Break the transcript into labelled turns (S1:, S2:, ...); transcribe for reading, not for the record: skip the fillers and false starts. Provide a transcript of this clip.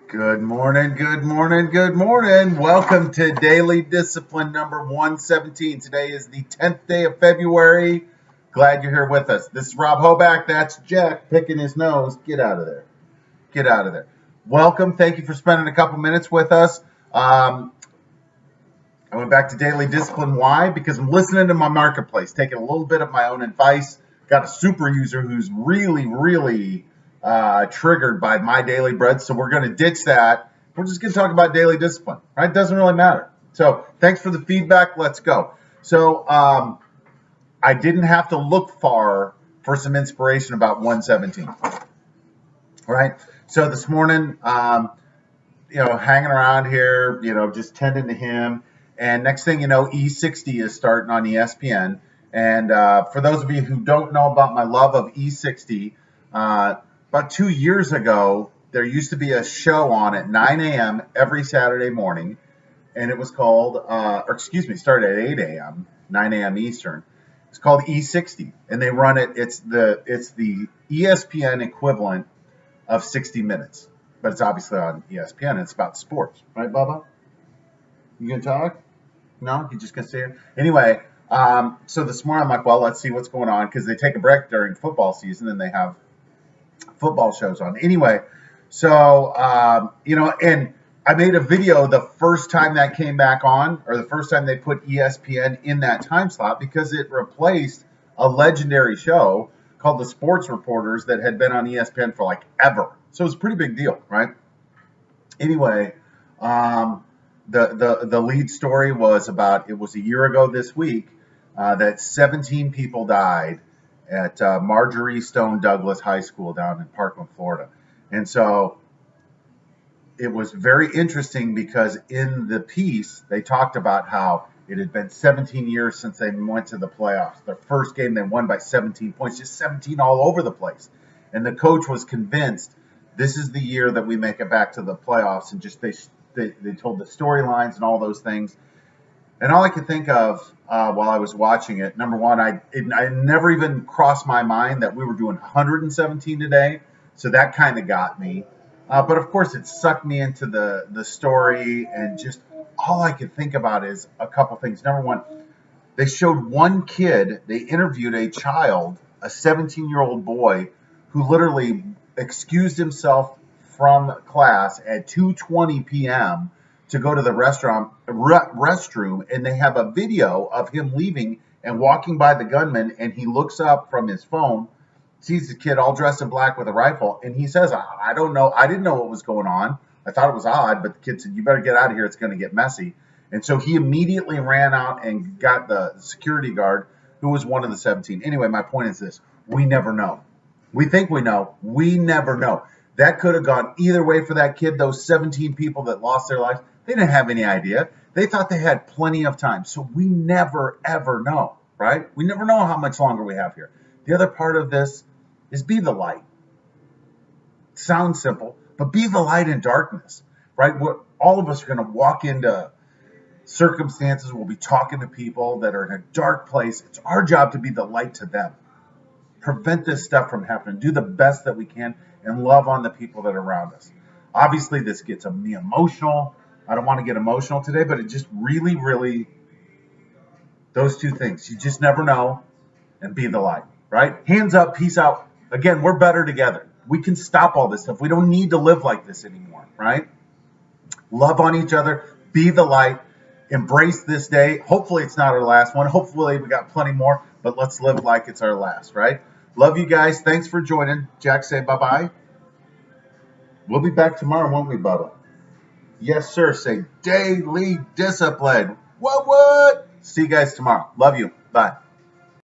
S1: Good morning, good morning, good morning. Welcome to Daily Discipline number 117. Today is the 10th day of February. Glad you're here with us. This is Rob Hoback. That's Jack picking his nose. Get out of there. Get out of there. Welcome. Thank you for spending a couple minutes with us. I went back to Daily Discipline. Why? Because I'm listening to my marketplace, taking a little bit of my own advice. Got a super user who's really triggered by my daily bread. So we're going to ditch that. We're just going to talk about daily discipline, right? Doesn't really matter. So thanks for the feedback. Let's go. So I didn't have to look far for some inspiration about 117, right? So this morning, hanging around here, just tending to him. And next thing you know, E60 is starting on ESPN. And for those of you who don't know about my love of E60, about 2 years ago, there used to be a show on at 9 a.m. every Saturday morning, and it was called, started at 8 a.m., 9 a.m. Eastern. It's called E60, and they run it. It's the ESPN equivalent of 60 Minutes, but it's obviously on ESPN. It's about sports, right, Bubba? You gonna talk? No, you just gonna stay here? Anyway, so this morning I'm like, well, let's see what's going on because they take a break during football season and they have football shows on. Anyway, so, and I made a video the first time that came back on, or the first time they put ESPN in that time slot, because it replaced a legendary show called The Sports Reporters that had been on ESPN for like ever. So it's a pretty big deal, right? Anyway, the lead story was about, it was a year ago this week, that 17 people died at Marjorie Stone Douglas High School down in Parkland, Florida. And so it was very interesting because in the piece, they talked about how it had been 17 years since they went to the playoffs. Their first game, they won by 17 points, just 17 all over the place. And the coach was convinced this is the year that we make it back to the playoffs. And just they told the storylines and all those things. And all I could think of while I was watching it, number one, I never even crossed my mind that we were doing 117 today. So that kind of got me. But of course, it sucked me into the story. And just all I could think about is a couple things. Number one, they showed one kid. They interviewed a child, a 17-year-old boy, who literally excused himself from class at 2:20 p.m. to go to the restroom, and they have a video of him leaving and walking by the gunman, and he looks up from his phone, sees the kid all dressed in black with a rifle, and he says, I don't know, I didn't know what was going on. I thought it was odd, but the kid said, you better get out of here, it's going to get messy. And so he immediately ran out and got the security guard, who was one of the 17. Anyway, my point is this: we never know. We think we know. We never know. That could have gone either way for that kid. Those 17 people that lost their lives, they didn't have any idea. They thought they had plenty of time. So we never, ever know, right? We never know how much longer we have here. The other part of this is be the light. Sounds simple, but be the light in darkness, right? All of us are going to walk into circumstances. We'll be talking to people that are in a dark place. It's our job to be the light to them. Prevent this stuff from happening. Do the best that we can and love on the people that are around us. Obviously, this gets me emotional. I don't want to get emotional today, but it just really, those two things. You just never know, and be the light, right? Hands up, peace out. Again, we're better together. We can stop all this stuff. We don't need to live like this anymore, right? Love on each other, be the light, embrace this day. Hopefully it's not our last one. Hopefully we got plenty more, but let's live like it's our last, right? Love you guys. Thanks for joining. Jack, say bye-bye. We'll be back tomorrow, won't we, Bubba? Yes, sir. Say daily discipline. What? See you guys tomorrow. Love you. Bye.